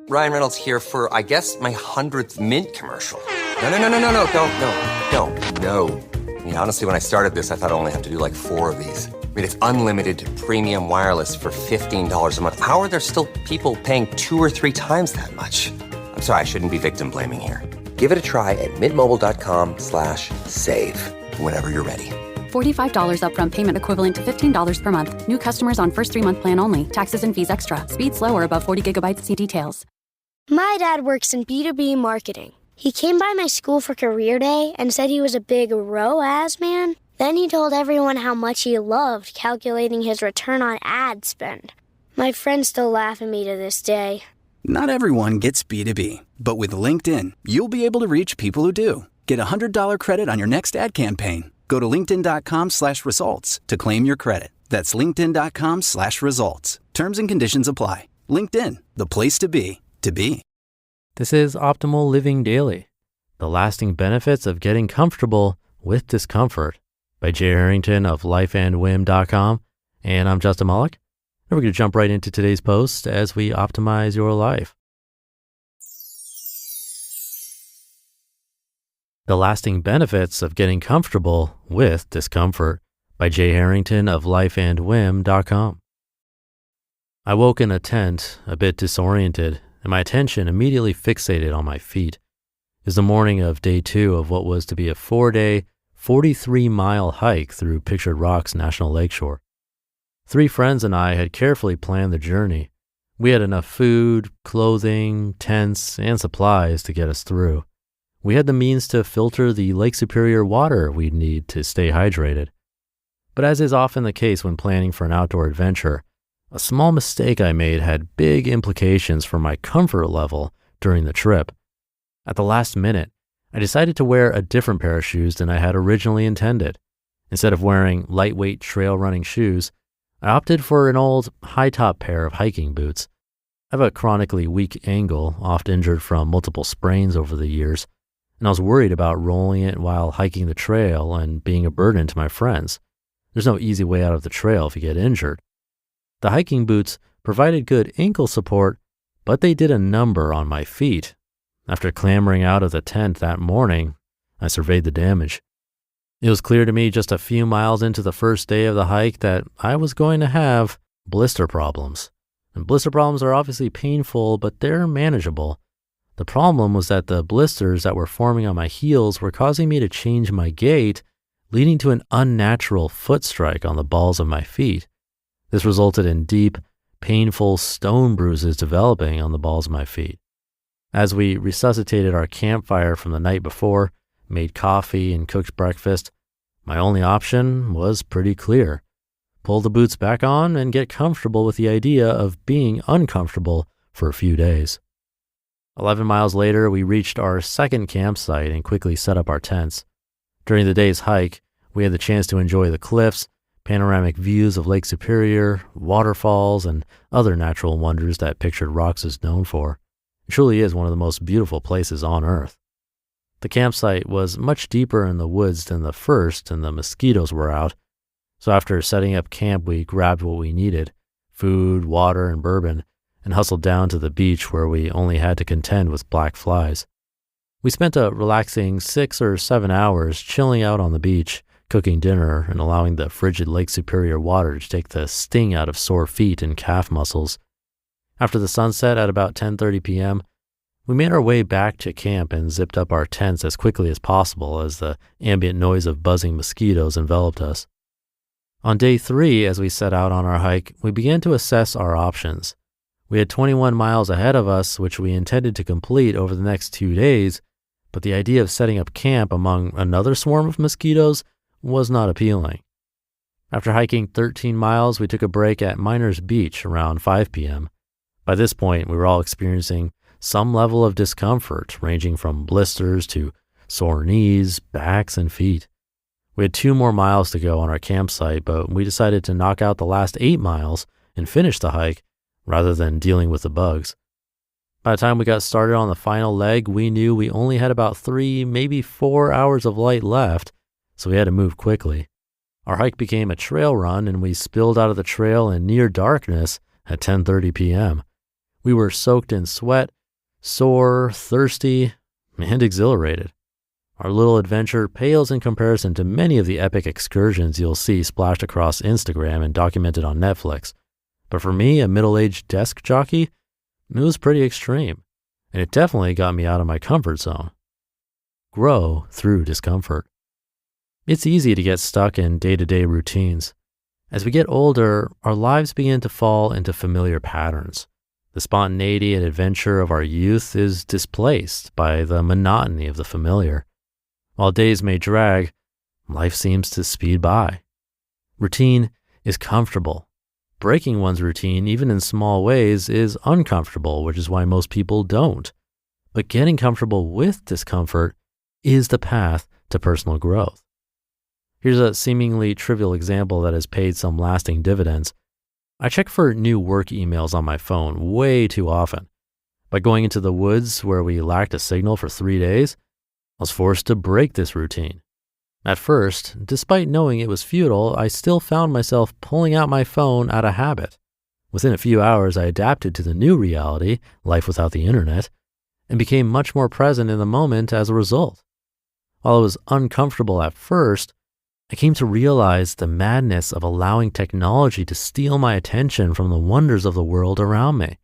Ryan Reynolds here for, I guess, my 100th Mint commercial. No, don't. I mean, honestly, when I started this, I thought I only have to do like 4 of these. I mean, it's unlimited premium wireless for $15 a month. How are there still people paying 2 or 3 times that much? I'm sorry, I shouldn't be victim blaming here. Give it a try at mintmobile.com/save. Whenever you're ready. $45 upfront payment equivalent to $15 per month. New customers on first 3-month plan only. Taxes and fees extra. Speed slower above 40 gigabytes. See details. My dad works in B2B marketing. He came by my school for career day and said he was a big ROAS man. Then he told everyone how much he loved calculating his return on ad spend. My friends still laugh at me to this day. Not everyone gets B2B, but with LinkedIn, you'll be able to reach people who do. Get a $100 credit on your next ad campaign. Go to linkedin.com/results to claim your credit. That's linkedin.com/results. Terms and conditions apply. LinkedIn, the place to be, to be. This is Optimal Living Daily, the lasting benefits of getting comfortable with discomfort by Jay Harrington of lifeandwhim.com. And I'm Justin Malik. And we're going to jump right into today's post as we optimize your life. The lasting benefits of getting comfortable with discomfort by Jay Harrington of lifeandwhim.com. I woke in a tent, a bit disoriented, and my attention immediately fixated on my feet. It was the morning of day 2 of what was to be a 4-day, 43-mile hike through Pictured Rocks National Lakeshore. 3 friends and I had carefully planned the journey. We had enough food, clothing, tents, and supplies to get us through. We had the means to filter the Lake Superior water we'd need to stay hydrated. But as is often the case when planning for an outdoor adventure, a small mistake I made had big implications for my comfort level during the trip. At the last minute, I decided to wear a different pair of shoes than I had originally intended. Instead of wearing lightweight trail running shoes, I opted for an old high-top pair of hiking boots. I have a chronically weak ankle, oft injured from multiple sprains over the years, and I was worried about rolling it while hiking the trail and being a burden to my friends. There's no easy way out of the trail if you get injured. The hiking boots provided good ankle support, but they did a number on my feet. After clambering out of the tent that morning, I surveyed the damage. It was clear to me just a few miles into the first day of the hike that I was going to have blister problems. And blister problems are obviously painful, but they're manageable. The problem was that the blisters that were forming on my heels were causing me to change my gait, leading to an unnatural foot strike on the balls of my feet. This resulted in deep, painful stone bruises developing on the balls of my feet. As we resuscitated our campfire from the night before, made coffee and cooked breakfast, my only option was pretty clear. Pull the boots back on and get comfortable with the idea of being uncomfortable for a few days. 11 miles later, we reached our second campsite and quickly set up our tents. During the day's hike, we had the chance to enjoy the cliffs, panoramic views of Lake Superior, waterfalls, and other natural wonders that Pictured Rocks is known for. It truly is one of the most beautiful places on Earth. The campsite was much deeper in the woods than the first, and the mosquitoes were out. So after setting up camp, we grabbed what we needed, food, water, and bourbon, and hustled down to the beach where we only had to contend with black flies. We spent a relaxing 6 or 7 hours chilling out on the beach, cooking dinner, and allowing the frigid Lake Superior water to take the sting out of sore feet and calf muscles. After the sunset at about 10:30 p.m., we made our way back to camp and zipped up our tents as quickly as possible as the ambient noise of buzzing mosquitoes enveloped us. On day 3, as we set out on our hike, we began to assess our options. We had 21 miles ahead of us, which we intended to complete over the next 2 days, but the idea of setting up camp among another swarm of mosquitoes was not appealing. After hiking 13 miles, we took a break at Miners Beach around 5 p.m. By this point, we were all experiencing some level of discomfort, ranging from blisters to sore knees, backs, and feet. We had 2 more miles to go on our campsite, but we decided to knock out the last 8 miles and finish the hike rather than dealing with the bugs. By the time we got started on the final leg, we knew we only had about 3, maybe 4 hours of light left, so we had to move quickly. Our hike became a trail run, and we spilled out of the trail in near darkness at 10:30 p.m. We were soaked in sweat, sore, thirsty, and exhilarated. Our little adventure pales in comparison to many of the epic excursions you'll see splashed across Instagram and documented on Netflix. But for me, a middle-aged desk jockey, it was pretty extreme, and it definitely got me out of my comfort zone. Grow through discomfort. It's easy to get stuck in day-to-day routines. As we get older, our lives begin to fall into familiar patterns. The spontaneity and adventure of our youth is displaced by the monotony of the familiar. While days may drag, life seems to speed by. Routine is comfortable. Breaking one's routine, even in small ways, is uncomfortable, which is why most people don't. But getting comfortable with discomfort is the path to personal growth. Here's a seemingly trivial example that has paid some lasting dividends. I check for new work emails on my phone way too often. By going into the woods where we lacked a signal for 3 days, I was forced to break this routine. At first, despite knowing it was futile, I still found myself pulling out my phone out of habit. Within a few hours, I adapted to the new reality, life without the internet, and became much more present in the moment as a result. While it was uncomfortable at first, I came to realize the madness of allowing technology to steal my attention from the wonders of the world around me.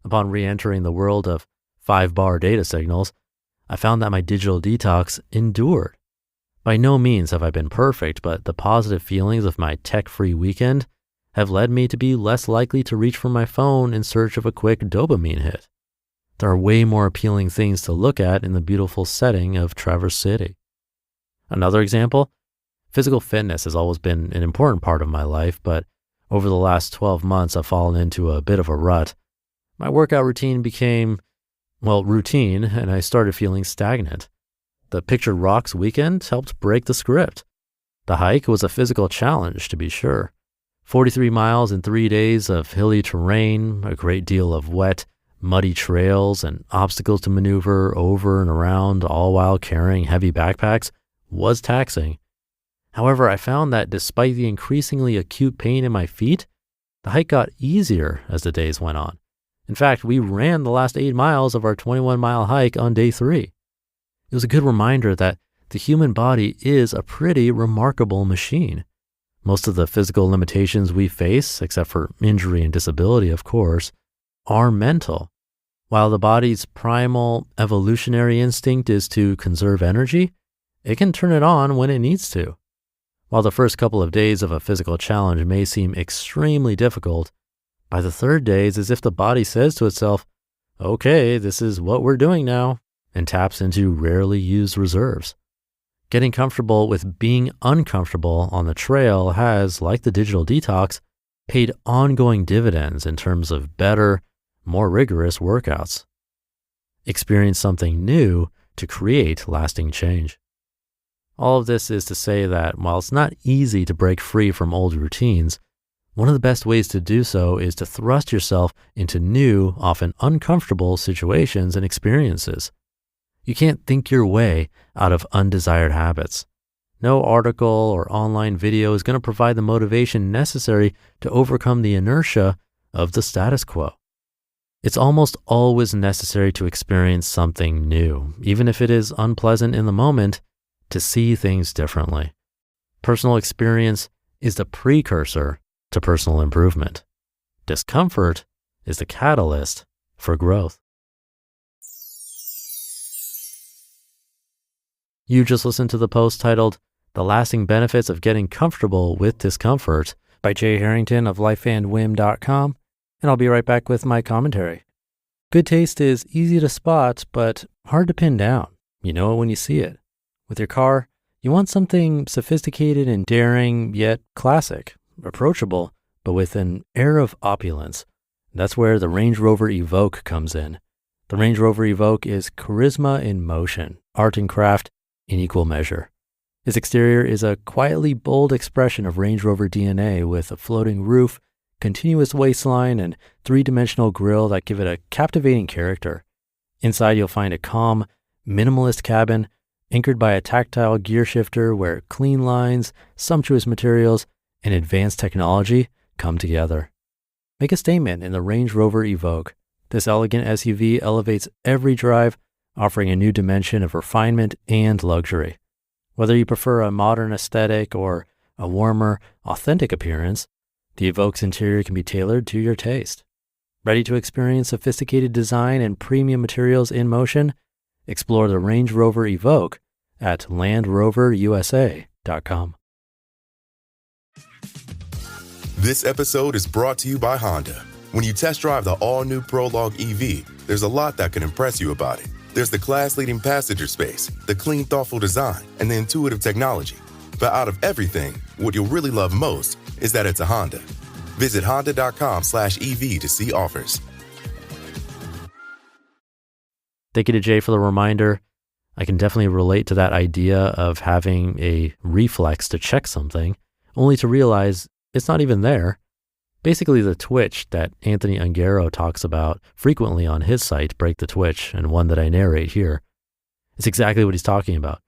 Upon re-entering the world of 5-bar data signals, I found that my digital detox endured. By no means have I been perfect, but the positive feelings of my tech-free weekend have led me to be less likely to reach for my phone in search of a quick dopamine hit. There are way more appealing things to look at in the beautiful setting of Traverse City. Another example, physical fitness has always been an important part of my life, but over the last 12 months, I've fallen into a bit of a rut. My workout routine became, routine, and I started feeling stagnant. The Pictured Rocks weekend helped break the script. The hike was a physical challenge, to be sure. 43 miles in 3 days of hilly terrain, a great deal of wet, muddy trails, and obstacles to maneuver over and around, all while carrying heavy backpacks, was taxing. However, I found that despite the increasingly acute pain in my feet, the hike got easier as the days went on. In fact, we ran the last 8 miles of our 21-mile hike on day 3. It was a good reminder that the human body is a pretty remarkable machine. Most of the physical limitations we face, except for injury and disability, of course, are mental. While the body's primal evolutionary instinct is to conserve energy, it can turn it on when it needs to. While the first couple of days of a physical challenge may seem extremely difficult, by the third day it's as if the body says to itself, okay, this is what we're doing now, and taps into rarely used reserves. Getting comfortable with being uncomfortable on the trail has, like the digital detox, paid ongoing dividends in terms of better, more rigorous workouts. Experience something new to create lasting change. All of this is to say that while it's not easy to break free from old routines, one of the best ways to do so is to thrust yourself into new, often uncomfortable situations and experiences. You can't think your way out of undesired habits. No article or online video is going to provide the motivation necessary to overcome the inertia of the status quo. It's almost always necessary to experience something new, even if it is unpleasant in the moment, to see things differently. Personal experience is the precursor to personal improvement. Discomfort is the catalyst for growth. You just listened to the post titled, The Lasting Benefits of Getting Comfortable with Discomfort by Jay Harrington of lifeandwhim.com, and I'll be right back with my commentary. Good taste is easy to spot, but hard to pin down. You know it when you see it. With your car, you want something sophisticated and daring, yet classic, approachable, but with an air of opulence. That's where the Range Rover Evoque comes in. The Range Rover Evoque is charisma in motion, art and craft in equal measure. Its exterior is a quietly bold expression of Range Rover DNA with a floating roof, continuous waistline, and three-dimensional grille that give it a captivating character. Inside, you'll find a calm, minimalist cabin anchored by a tactile gear shifter where clean lines, sumptuous materials, and advanced technology come together. Make a statement in the Range Rover Evoque. This elegant SUV elevates every drive, offering a new dimension of refinement and luxury. Whether you prefer a modern aesthetic or a warmer, authentic appearance, the Evoque's interior can be tailored to your taste. Ready to experience sophisticated design and premium materials in motion? Explore the Range Rover Evoque at LandRoverUSA.com. This episode is brought to you by Honda. When you test drive the all-new Prologue EV, there's a lot that can impress you about it. There's the class-leading passenger space, the clean, thoughtful design, and the intuitive technology. But out of everything, what you'll really love most is that it's a Honda. Visit honda.com/EV to see offers. Thank you to Jay for the reminder. I can definitely relate to that idea of having a reflex to check something, only to realize it's not even there. Basically, the twitch that Anthony Ungaro talks about frequently on his site, Break the Twitch, and one that I narrate here. It's exactly what he's talking about.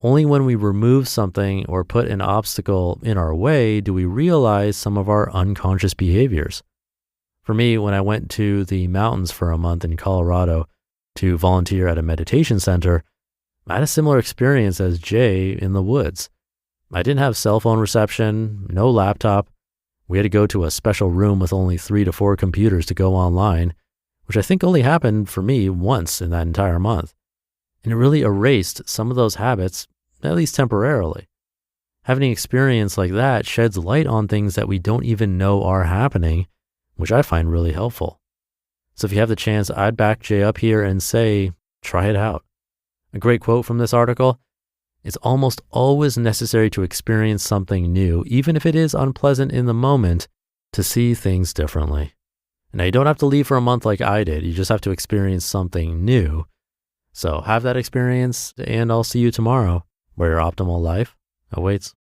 Only when we remove something or put an obstacle in our way do we realize some of our unconscious behaviors. For me, when I went to the mountains for a month in Colorado to volunteer at a meditation center, I had a similar experience as Jay in the woods. I didn't have cell phone reception, no laptop. We had to go to a special room with only 3 to 4 computers to go online, which I think only happened for me once in that entire month. And it really erased some of those habits, at least temporarily. Having an experience like that sheds light on things that we don't even know are happening, which I find really helpful. So if you have the chance, I'd back Jay up here and say, try it out. A great quote from this article: "It's almost always necessary to experience something new, even if it is unpleasant in the moment, to see things differently." Now, you don't have to leave for a month like I did. You just have to experience something new. So have that experience, and I'll see you tomorrow, where your optimal life awaits.